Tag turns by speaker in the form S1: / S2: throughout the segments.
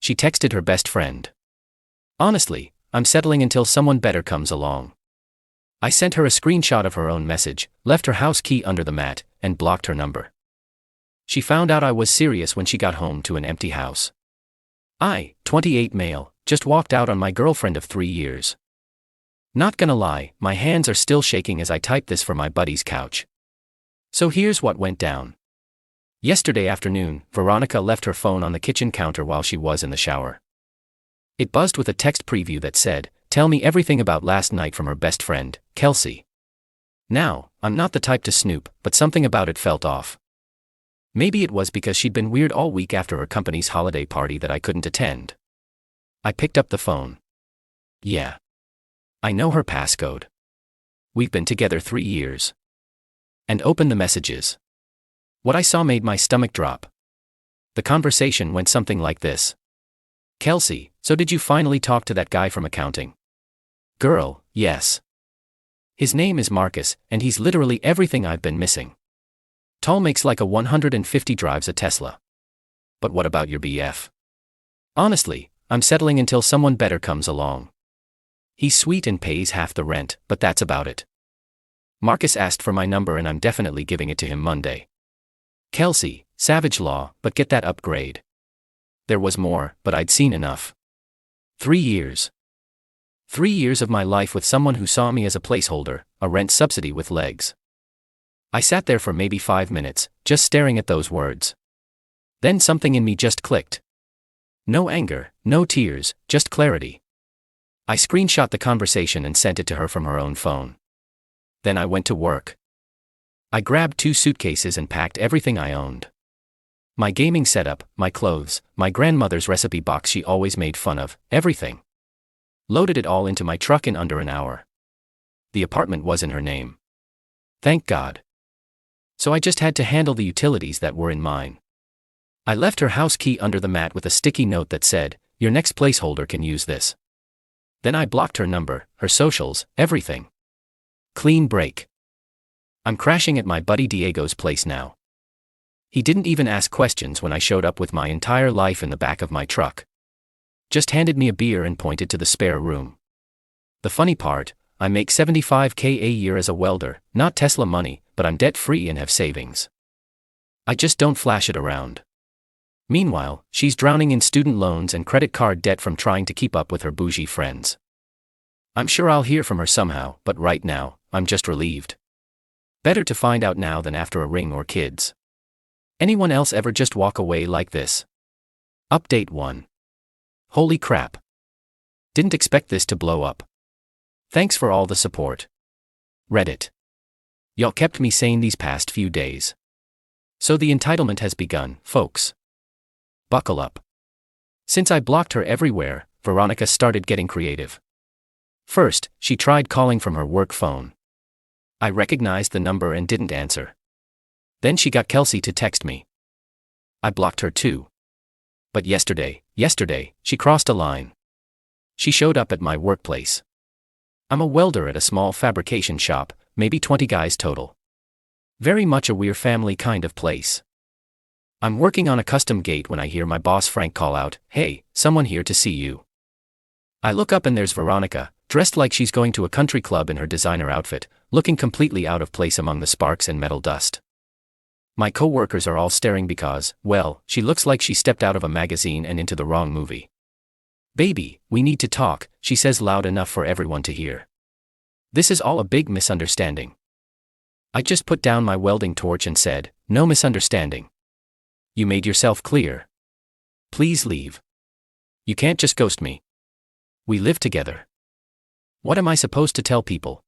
S1: she texted her best friend. Honestly, I'm settling until someone better comes along. I sent her a screenshot of her own message, left her house key under the mat, and blocked her number. She found out I was serious when she got home to an empty house. I, 28 male, just walked out on my girlfriend of 3 years. Not gonna lie, my hands are still shaking as I type this for my buddy's couch. So here's what went down. Yesterday afternoon, Veronica left her phone on the kitchen counter while she was in the shower. It buzzed with a text preview that said, "Tell me everything about last night," from her best friend, Kelsey. Now, I'm not the type to snoop, but something about it felt off. Maybe it was because she'd been weird all week after her company's holiday party that I couldn't attend. I picked up the phone. Yeah. I know her passcode. We've been together 3 years. And opened the messages. What I saw made my stomach drop. The conversation went something like this. "Kelsey, so did you finally talk to that guy from accounting?" "Girl, yes. His name is Marcus, and he's literally everything I've been missing. Tall, makes like a 150, drives a Tesla. But what about your BF? Honestly, I'm settling until someone better comes along. He's sweet and pays half the rent, but that's about it. Marcus asked for my number and I'm definitely giving it to him Monday. Kelsey, savage law, but get that upgrade." There was more, but I'd seen enough. 3 years. 3 years of my life with someone who saw me as a placeholder, a rent subsidy with legs. I sat there for maybe 5 minutes, just staring at those words. Then something in me just clicked. No anger, no tears, just clarity. I screenshot the conversation and sent it to her from her own phone. Then I went to work. I grabbed 2 suitcases and packed everything I owned. My gaming setup, my clothes, my grandmother's recipe box she always made fun of, everything. Loaded it all into my truck in under an hour. The apartment was in her name. Thank God. So I just had to handle the utilities that were in mine. I left her house key under the mat with a sticky note that said, "Your next placeholder can use this." Then I blocked her number, her socials, everything. Clean break. I'm crashing at my buddy Diego's place now. He didn't even ask questions when I showed up with my entire life in the back of my truck. Just handed me a beer and pointed to the spare room. The funny part, I make $75K a year as a welder, not Tesla money, but I'm debt-free and have savings. I just don't flash it around. Meanwhile, she's drowning in student loans and credit card debt from trying to keep up with her bougie friends. I'm sure I'll hear from her somehow, but right now, I'm just relieved. Better to find out now than after a ring or kids. Anyone else ever just walk away like this? Update 1. Holy crap. Didn't expect this to blow up. Thanks for all the support. Reddit. Y'all kept me sane these past few days. So the entitlement has begun, folks. Buckle up. Since I blocked her everywhere, Veronica started getting creative. First, she tried calling from her work phone. I recognized the number and didn't answer. Then she got Kelsey to text me. I blocked her too. But yesterday, she crossed a line. She showed up at my workplace. I'm a welder at a small fabrication shop, maybe 20 guys total. Very much a we're family kind of place. I'm working on a custom gate when I hear my boss Frank call out, "Hey, someone here to see you." I look up and there's Veronica, dressed like she's going to a country club in her designer outfit, looking completely out of place among the sparks and metal dust. My co-workers are all staring because, well, she looks like she stepped out of a magazine and into the wrong movie. "Baby, we need to talk," she says loud enough for everyone to hear. This is all a big misunderstanding. I just put down my welding torch and said, "No misunderstanding. You made yourself clear. Please leave. You can't just ghost me. We live together. What am I supposed to tell people?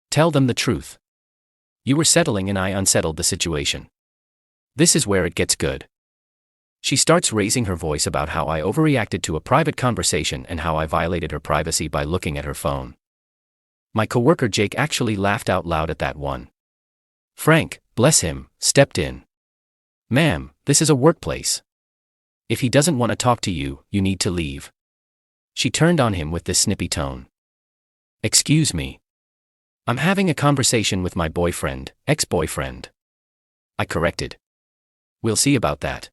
S1: Tell them the truth. You were settling and I unsettled the situation. This is where it gets good." She starts raising her voice about how I overreacted to a private conversation and how I violated her privacy by looking at her phone. My coworker Jake actually laughed out loud at that one. Frank, bless him, stepped in. "Ma'am, this is a workplace. If he doesn't want to talk to you, you need to leave." She turned on him with this snippy tone. "Excuse me. I'm having a conversation with my boyfriend, ex-boyfriend." I corrected. "We'll see about that."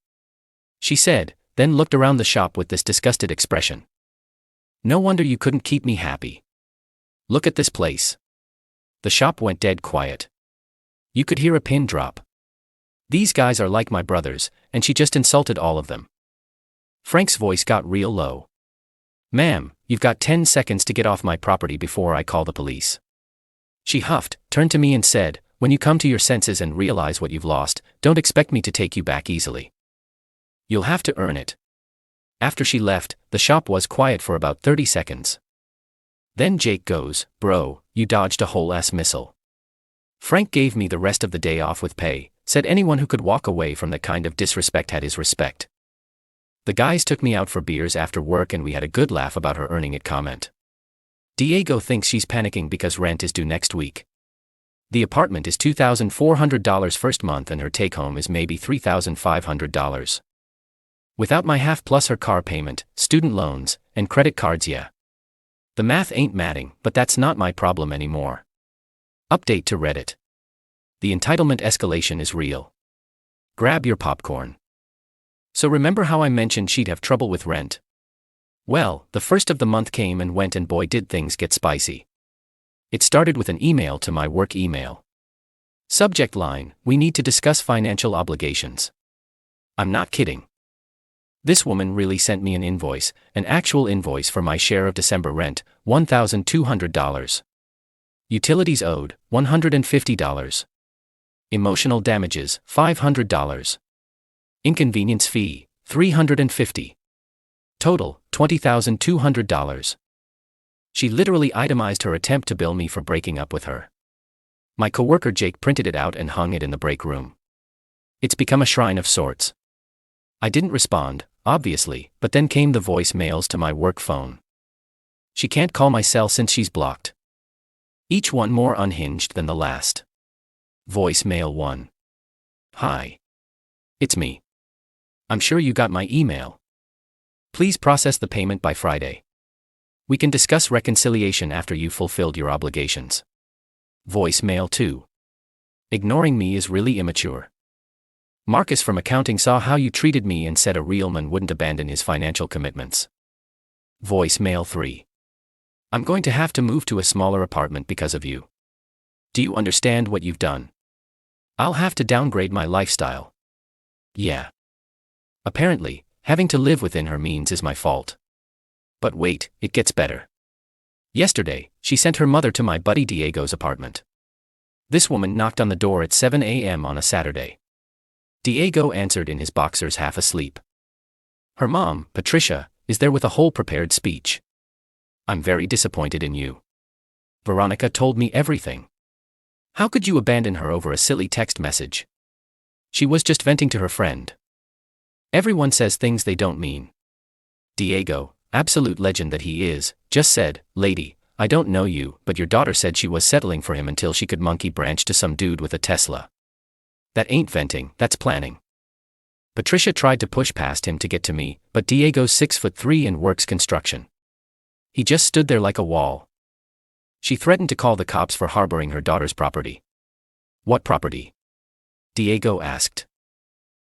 S1: She said, then looked around the shop with this disgusted expression. No wonder you couldn't keep me happy. Look at this place. The shop went dead quiet. You could hear a pin drop. These guys are like my brothers, and she just insulted all of them. Frank's voice got real low. Ma'am, you've got 10 seconds to get off my property before I call the police. She huffed, turned to me and said, when you come to your senses and realize what you've lost, don't expect me to take you back easily. You'll have to earn it. After she left, the shop was quiet for about 30 seconds. Then Jake goes, bro, you dodged a whole-ass missile. Frank gave me the rest of the day off with pay, said anyone who could walk away from that kind of disrespect had his respect. The guys took me out for beers after work and we had a good laugh about her earning it comment. Diego thinks she's panicking because rent is due next week. The apartment is $2,400 first month and her take-home is maybe $3,500. Without my half plus her car payment, student loans, and credit cards, yeah. The math ain't matting, but that's not my problem anymore. Update to Reddit. The entitlement escalation is real. Grab your popcorn. So remember how I mentioned she'd have trouble with rent? Well, the first of the month came and went and boy did things get spicy. It started with an email to my work email. Subject line, we need to discuss financial obligations. I'm not kidding. This woman really sent me an invoice, an actual invoice for my share of December rent, $1,200. Utilities owed, $150. Emotional damages, $500. Inconvenience fee, $350. Total, $20,200. She literally itemized her attempt to bill me for breaking up with her. My coworker Jake printed it out and hung it in the break room. It's become a shrine of sorts. I didn't respond, obviously, but then came the voicemails to my work phone. She can't call my cell since she's blocked. Each one more unhinged than the last. Voicemail 1. Hi. It's me. I'm sure you got my email. Please process the payment by Friday. We can discuss reconciliation after you've fulfilled your obligations. Voicemail 2. Ignoring me is really immature. Marcus from accounting saw how you treated me and said a real man wouldn't abandon his financial commitments. Voicemail 3. I'm going to have to move to a smaller apartment because of you. Do you understand what you've done? I'll have to downgrade my lifestyle. Yeah. Apparently, having to live within her means is my fault. But wait, it gets better. Yesterday, she sent her mother to my buddy Diego's apartment. This woman knocked on the door at 7 a.m. on a Saturday. Diego answered in his boxers half asleep. Her mom, Patricia, is there with a whole prepared speech. I'm very disappointed in you. Veronica told me everything. How could you abandon her over a silly text message? She was just venting to her friend. Everyone says things they don't mean. Diego, absolute legend that he is, just said, lady, I don't know you, but your daughter said she was settling for him until she could monkey branch to some dude with a Tesla. That ain't venting, that's planning. Patricia tried to push past him to get to me, but Diego's 6'3" and works construction. He just stood there like a wall. She threatened to call the cops for harboring her daughter's property. What property? Diego asked.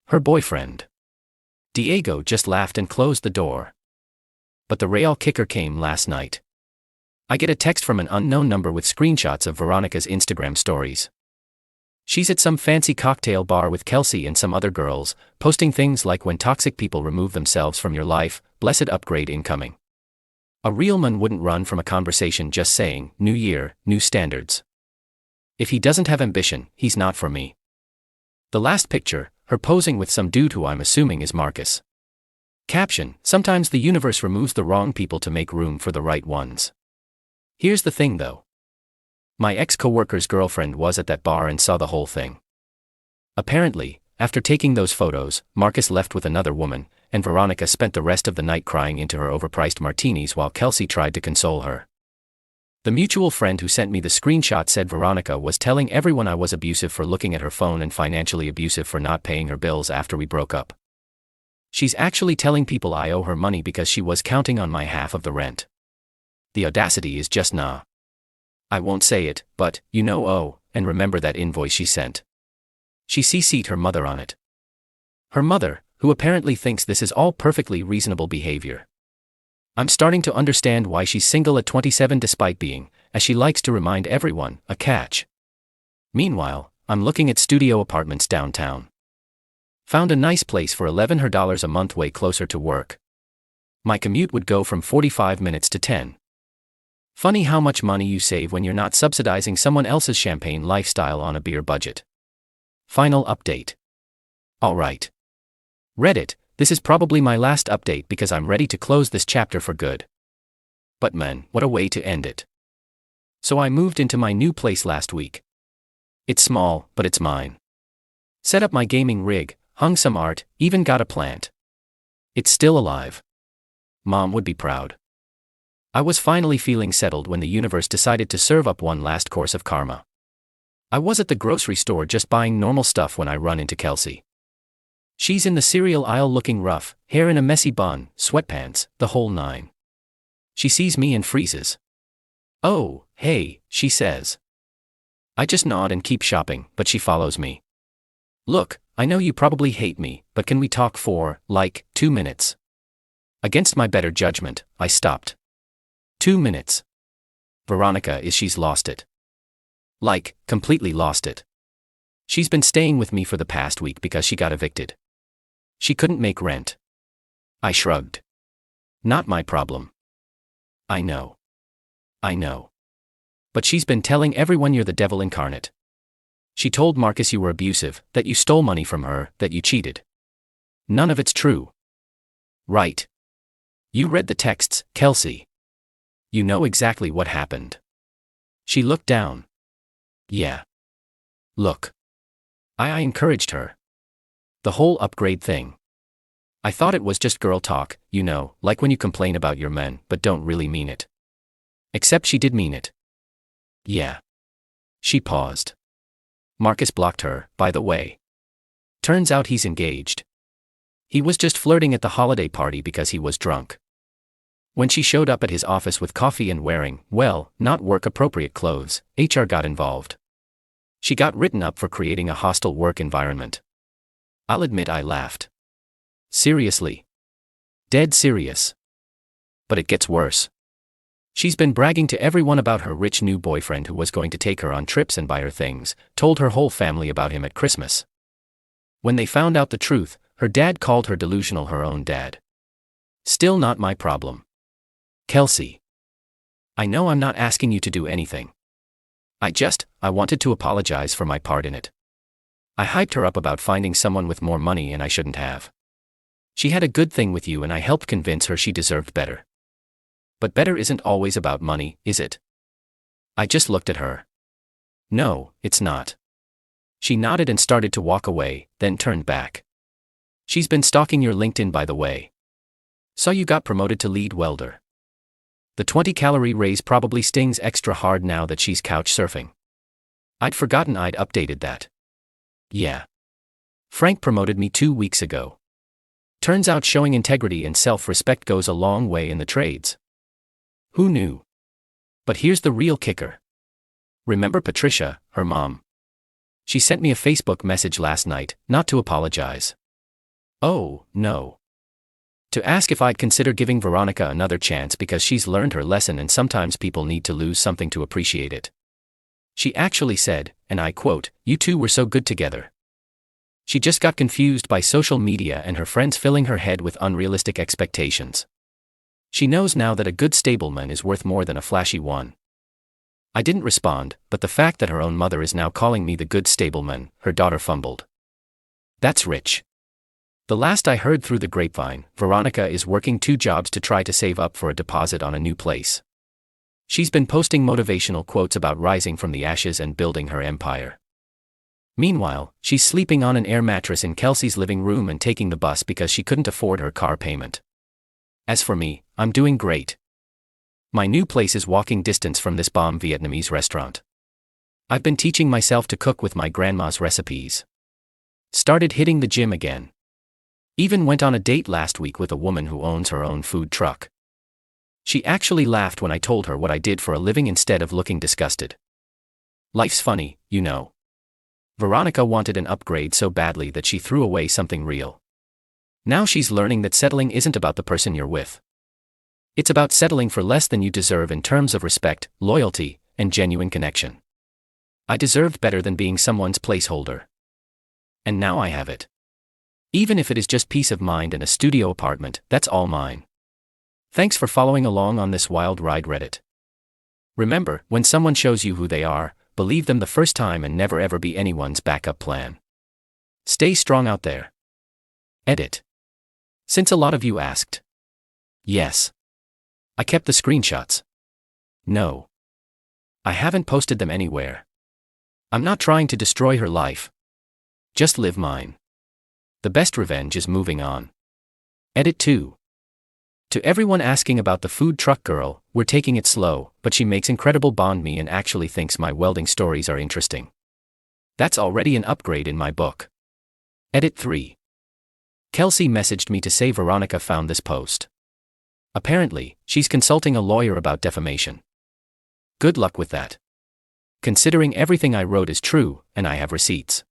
S1: Her boyfriend. Diego just laughed and closed the door. But the real kicker came last night. I get a text from an unknown number with screenshots of Veronica's Instagram stories. She's at some fancy cocktail bar with Kelsey and some other girls, posting things like when toxic people remove themselves from your life, blessed upgrade incoming. A real man wouldn't run from a conversation just saying, new year, new standards. If he doesn't have ambition, he's not for me. The last picture, her posing with some dude who I'm assuming is Marcus. Caption, sometimes the universe removes the wrong people to make room for the right ones. Here's the thing though. My ex-coworker's girlfriend was at that bar and saw the whole thing. Apparently, after taking those photos, Marcus left with another woman, and Veronica spent the rest of the night crying into her overpriced martinis while Kelsey tried to console her. The mutual friend who sent me the screenshot said Veronica was telling everyone I was abusive for looking at her phone and financially abusive for not paying her bills after we broke up. She's actually telling people I owe her money because she was counting on my half of the rent. The audacity is just nah. I won't say it, but, you know, oh, and remember that invoice she sent. She CC'd her mother on it. Her mother, who who apparently thinks this is all perfectly reasonable behavior. I'm starting to understand why she's single at 27 despite being, as she likes to remind everyone, a catch. Meanwhile, I'm looking at studio apartments downtown. Found a nice place for $1100 a month way closer to work. My commute would go from 45 minutes to 10. Funny how much money you save when you're not subsidizing someone else's champagne lifestyle on a beer budget. Final update. Alright. Reddit, this is probably my last update because I'm ready to close this chapter for good. But man, what a way to end it. So I moved into my new place last week. It's small, but it's mine. Set up my gaming rig, hung some art, even got a plant. It's still alive. Mom would be proud. I was finally feeling settled when the universe decided to serve up one last course of karma. I was at the grocery store just buying normal stuff when I run into Kelsey. She's in the cereal aisle looking rough, hair in a messy bun, sweatpants, the whole nine. She sees me and freezes. "Oh, hey," she says. I just nod and keep shopping, but she follows me. "Look, I know you probably hate me, but can we talk for, 2 minutes?" Against my better judgment, I stopped. 2 minutes. Veronica she's lost it. Completely lost it. She's been staying with me for the past week because she got evicted. She couldn't make rent. I shrugged. Not my problem. I know. But she's been telling everyone you're the devil incarnate. She told Marcus you were abusive, that you stole money from her, that you cheated. None of it's true. Right. You read the texts, Kelsey. You know exactly what happened. She looked down. Yeah. Look. I encouraged her. The whole upgrade thing. I thought it was just girl talk, like when you complain about your men but don't really mean it. Except she did mean it. Yeah. She paused. Marcus blocked her, by the way. Turns out he's engaged. He was just flirting at the holiday party because he was drunk. When she showed up at his office with coffee and wearing, not work-appropriate clothes, HR got involved. She got written up for creating a hostile work environment. I'll admit I laughed. Seriously. Dead serious. But it gets worse. She's been bragging to everyone about her rich new boyfriend who was going to take her on trips and buy her things, told her whole family about him at Christmas. When they found out the truth, her dad called her delusional her own dad. Still not my problem. Kelsey. I know I'm not asking you to do anything. I wanted to apologize for my part in it. I hyped her up about finding someone with more money and I shouldn't have. She had a good thing with you and I helped convince her she deserved better. But better isn't always about money, is it? I just looked at her. No, it's not. She nodded and started to walk away, then turned back. She's been stalking your LinkedIn by the way. Saw you got promoted to lead welder. The 20-calorie raise probably stings extra hard now that she's couch surfing. I'd forgotten I'd updated that. Yeah. Frank promoted me 2 weeks ago. Turns out showing integrity and self-respect goes a long way in the trades. Who knew? But here's the real kicker. Remember Patricia, her mom? She sent me a Facebook message last night, not to apologize. Oh, no. To ask if I'd consider giving Veronica another chance because she's learned her lesson and sometimes people need to lose something to appreciate it. She actually said, and I quote, "You two were so good together." She just got confused by social media and her friends filling her head with unrealistic expectations. She knows now that a good stableman is worth more than a flashy one. I didn't respond, but the fact that her own mother is now calling me the good stableman, her daughter fumbled. That's rich. The last I heard through the grapevine, Veronica is working 2 jobs to try to save up for a deposit on a new place. She's been posting motivational quotes about rising from the ashes and building her empire. Meanwhile, she's sleeping on an air mattress in Kelsey's living room and taking the bus because she couldn't afford her car payment. As for me, I'm doing great. My new place is walking distance from this bomb Vietnamese restaurant. I've been teaching myself to cook with my grandma's recipes. Started hitting the gym again. Even went on a date last week with a woman who owns her own food truck. She actually laughed when I told her what I did for a living instead of looking disgusted. Life's funny, you know. Veronica wanted an upgrade so badly that she threw away something real. Now she's learning that settling isn't about the person you're with. It's about settling for less than you deserve in terms of respect, loyalty, and genuine connection. I deserved better than being someone's placeholder. And now I have it. Even if it is just peace of mind and a studio apartment, that's all mine. Thanks for following along on this wild ride, Reddit. Remember, when someone shows you who they are, believe them the first time and never ever be anyone's backup plan. Stay strong out there. Edit. Since a lot of you asked. Yes. I kept the screenshots. No. I haven't posted them anywhere. I'm not trying to destroy her life. Just live mine. The best revenge is moving on. Edit 2. To everyone asking about the food truck girl, we're taking it slow, but she makes incredible bond me and actually thinks my welding stories are interesting. That's already an upgrade in my book. Edit 3. Kelsey messaged me to say Veronica found this post. Apparently, she's consulting a lawyer about defamation. Good luck with that. Considering everything I wrote is true, and I have receipts.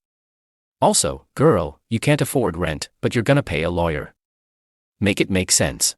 S1: Also, girl, you can't afford rent, but you're gonna pay a lawyer. Make it make sense.